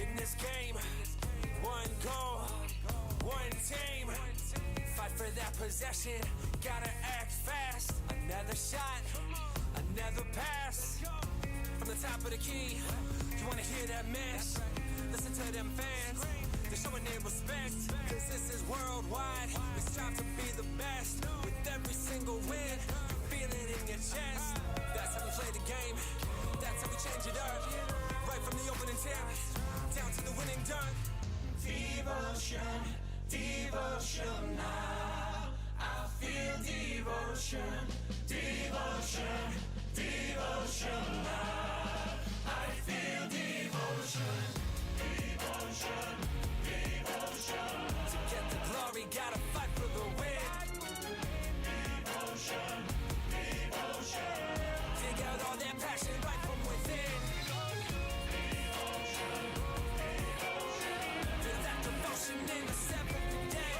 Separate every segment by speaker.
Speaker 1: in this game. One goal, one team. Fight for that possession, gotta act fast. Another shot, another pass. From the top of the key, you wanna hear that mess? Listen to them fans, they're showing their respect. Cause this is worldwide, we strive to be the best. With every single win, you feel it in your chest. That's how we play the game, that's how we change it up. Right from the opening tip, down to the winning dunk. Devotion, devotion now. I feel devotion, devotion, devotion now. I feel devotion, devotion, devotion. To get the glory, gotta fight for the win. Devotion, devotion. Dig out all that passion right from within. Devotion, devotion. Feel that devotion in the seventh day.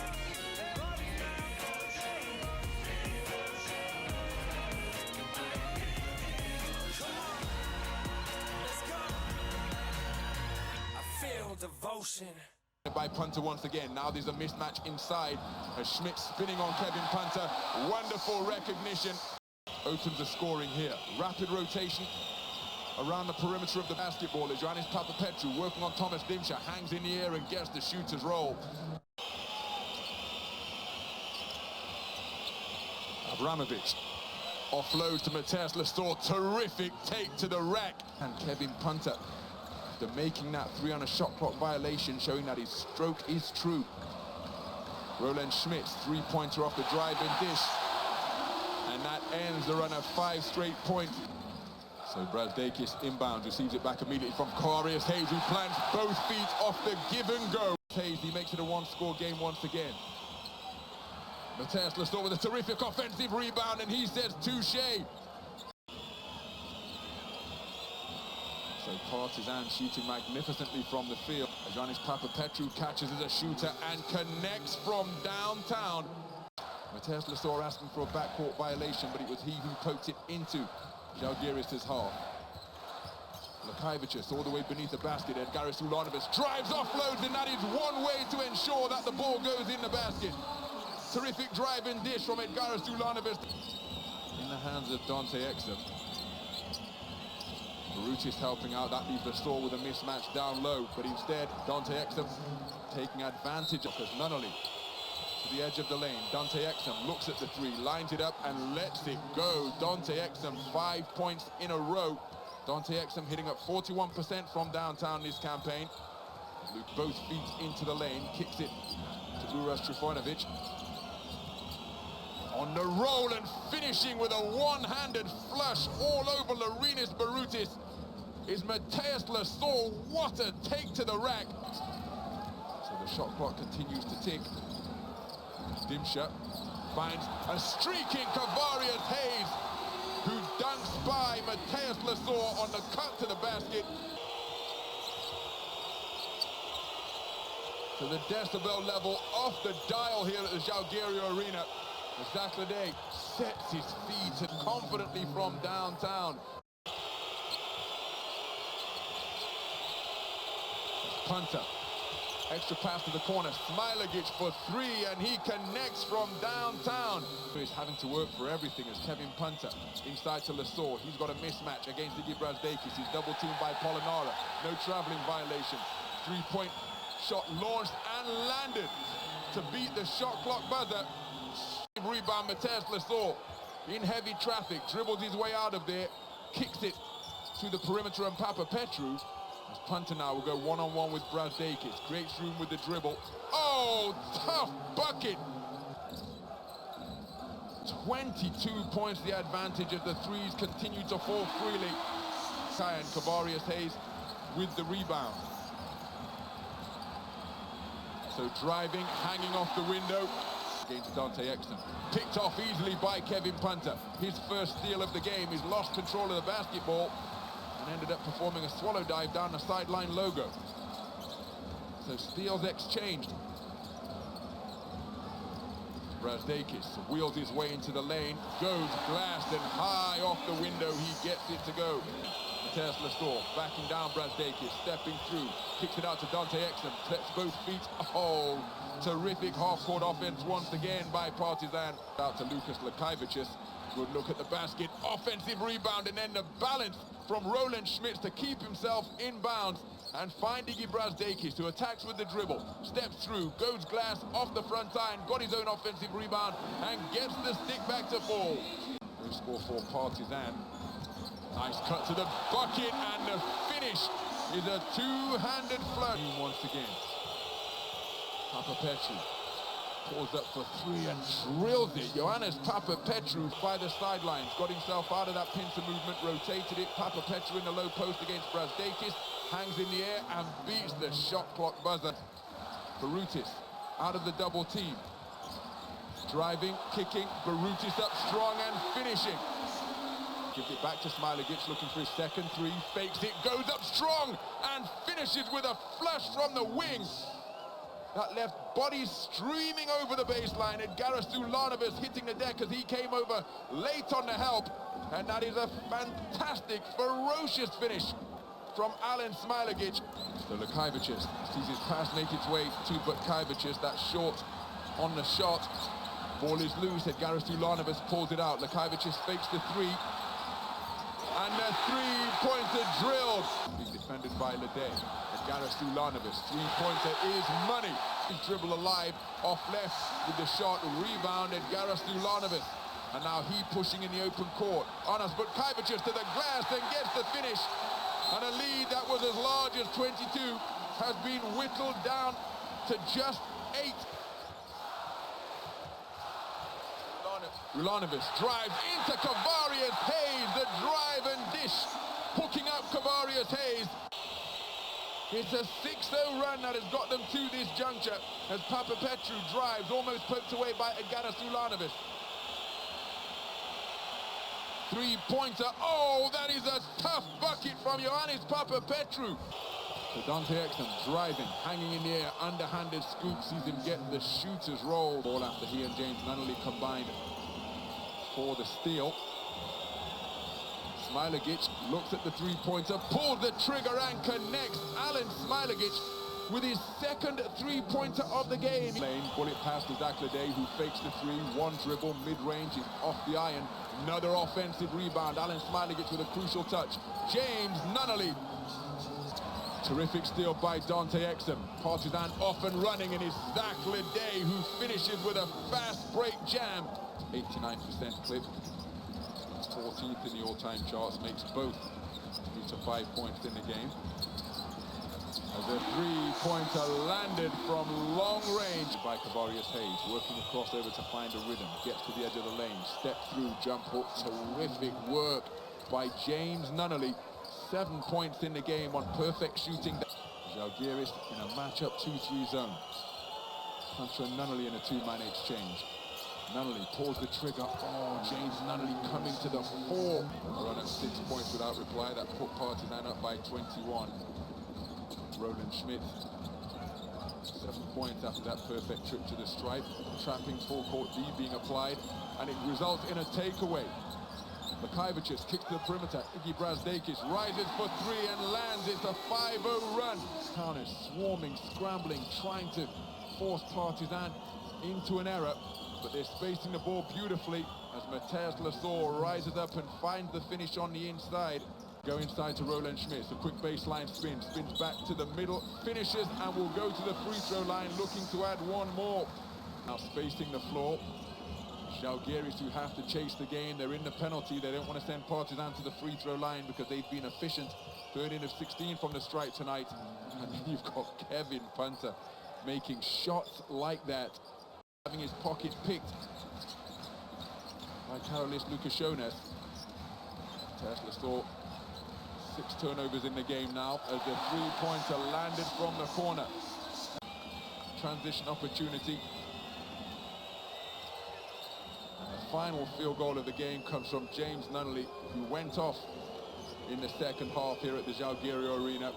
Speaker 1: Devotion.
Speaker 2: By Punter once again. Now there's a mismatch inside. Schmidt spinning on Kevin Punter. Wonderful recognition. Opens the scoring here. Rapid rotation around the perimeter of the basketball as Giannis Papapetrou working on Thomas Dimsha. Hangs in the air and gets the shooter's roll. Abramovich offloads to Mateusz Lesor. Terrific take to the rack. And Kevin Punter, after making that three on a shot clock violation, showing that his stroke is true. Roland Schmidt's three-pointer off the driving dish. And that ends the run of 5 straight points. So Brazdakis inbound, receives it back immediately from Karius Hayes, who plants both feet off the give and go. Hayes, he makes it a one-score game once again. Mateusz Lesor with a terrific offensive rebound, and he says touche. So Partizan shooting magnificently from the field. Giannis Papapetrou catches as a shooter and connects from downtown. Mateusz Lesor asking for a backcourt violation, but it was he who poked it into Zalgiris' half. Lukajevicius all the way beneath the basket. Edgaris Ulanovich drives, offloads, and that is one way to ensure that the ball goes in the basket. Terrific driving dish from Edgaris Ulanovich. In the hands of Dante Exum. Barutis helping out, that leaves Lesor with a mismatch down low, but instead Dante Exum taking advantage of it. Nunnally to the edge of the lane. Dante Exum looks at the three, lines it up and lets it go. Dante Exum 5 points in a row. Dante Exum hitting up 41% from downtown this campaign. Both feet into the lane, kicks it to Uras Trifunovic. On the roll and finishing with a one-handed flush all over Larinis Barutis is Mateusz Lesor. What a take to the rack. So the shot clock continues to tick. Dimsha finds a streaking Kavarius Hayes, who dunks by Mateusz Lesor on the cut to the basket. So the decibel level off the dial here at the Zalgiris Arena. Zachlade sets his feet confidently from downtown. Punter, extra pass to the corner, Smilagic for three, and he connects from downtown. He's having to work for everything as Kevin Punter inside to Lesor. He's got a mismatch against Iggy Brazdakis. He's double teamed by Polonara. No traveling violation. Three-point shot launched and landed to beat the shot clock buzzer. Rebound, Mateusz Lesor in heavy traffic, dribbles his way out of there, kicks it to the perimeter, and Papapetrou, as Punter now will go one-on-one with Brazdakis, creates room with the dribble. Oh, tough bucket! 22 points the advantage as the threes continue to fall freely. And Kavarius Hayes with the rebound. So driving, hanging off the window. Against Dante Exum. Picked off easily by Kevin Punter. His first steal of the game. He's lost control of the basketball and ended up performing a swallow dive down the sideline logo. So steals exchanged. Brazdakis wheels his way into the lane, goes glassed and high off the window. He gets it to go. Mateus Lastor backing down Brazdeikis, stepping through, kicks it out to Dante Exum, sets both feet. Oh, terrific half-court offense once again by Partizan. Out to Lukas Lekavičius. Good look at the basket, offensive rebound, and then the balance from Roland Schmitz to keep himself in bounds and find Iggy Brazdeikis, who attacks with the dribble, steps through, goes glass off the front iron, got his own offensive rebound, and gets the stick back to fall. New score for Partizan. Nice cut to the bucket, and the finish is a two-handed flush. Once again, Papapetru pulls up for three and drills it. Ioannis Papapetru by the sidelines, got himself out of that pincer movement, rotated it. Papapetru in the low post against Brazdeikis, hangs in the air and beats the shot clock buzzer. Barutis out of the double team. Driving, kicking, Barutis up strong and finishing. Gives it back to Smailagic, looking for his second three, fakes it, goes up strong and finishes with a flush from the wing. That left body streaming over the baseline, and Garas Ulanovas hitting the deck as he came over late on the help. And that is a fantastic, ferocious finish from Alen Smailagic. So Lekavičius sees his pass make its way to Lekavičius. That's short on the shot. Ball is loose, and Garas Ulanovas pulls it out. Lekavičius fakes the three. And the three-pointer drilled. Being defended by Lede. And Garas Ulanovas, three-pointer is money. His dribble alive, off left with the shot, rebound, and Garas Ulanovas. And now he pushing in the open court. Anas Butkavičius to the glass and gets the finish. And a lead that was as large as 22 has been whittled down to just 8. Ulanovas drives into Kavarius Hayes, the drive and dish, hooking up Kavarius Hayes. It's a 6-0 run that has got them to this juncture as Papapetru drives, almost poked away by Garas Ulanovas. Three-pointer, oh, that is a tough bucket from Ioannis Papapetru. So Dante Exum driving, hanging in the air, underhanded scoop, sees him get the shooter's roll. Ball after he and James Nunnally combined for the steal. Smailagic looks at the three-pointer, pulls the trigger and connects. Alen Smailagic with his second three-pointer of the game. Lane, bullet pass to Zach Lede, who fakes the three, one dribble, mid-range, is off the iron. Another offensive rebound. Alen Smailagic with a crucial touch. James Nunnally. Terrific steal by Dante Exum. Partizan off and running, and it's Zach Lede who finishes with a fast break jam. 89% clip. 14th in the all-time charts, makes both to 5 points in the game. As a three-pointer landed from long range by Kavarius Hayes, working across over to find a rhythm, gets to the edge of the lane, step through, jump hook, terrific work by James Nunnally. 7 points in the game on perfect shooting. Zalgiris in a matchup 2-3 zone. Hunter and Nunnally in a two-man exchange. Nunnally pulls the trigger. Oh, James Nunnally coming to the fore. Run at 6 points without reply. That put Partizan up by 21. Roland Schmitz. 7 points after that perfect trip to the stripe. Trapping full court D being applied, and it results in a takeaway. Lekavičius kicks to the perimeter. Iggy Brazdeikis rises for three and lands. It's a 5-0 run. Town is swarming, scrambling, trying to force Partizan into an error, but they're spacing the ball beautifully as Mateus Lasor rises up and finds the finish on the inside. Go inside to Roland Schmitz. A quick baseline spin, spins back to the middle, finishes, and will go to the free throw line, looking to add one more. Now spacing the floor. Zalgiris, who have to chase the game, they're in the penalty. They don't want to send Partizan to the free throw line because they've been efficient. 13 of 16 from the stripe tonight. And then you've got Kevin Punter making shots like that, having his pocket picked by Karolis Lukashones. Tesla saw 6 turnovers in the game now as the three-pointer landed from the corner. Transition opportunity. Final field goal of the game comes from James Nunnally, who went off in the second half here at the Zalgiris Arena.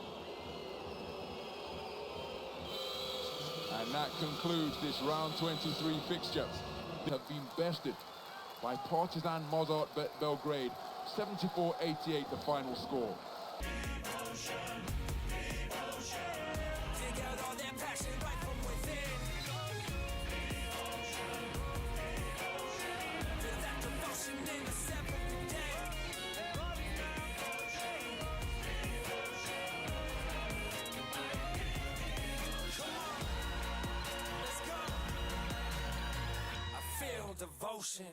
Speaker 2: And that concludes this round 23 fixture. They have been bested by Partizan Mozart Belgrade, 74-88 the final score.
Speaker 1: Dig out all that passion right from within. Feel that devotion in the seventh day. Come on, let's go. I feel devotion.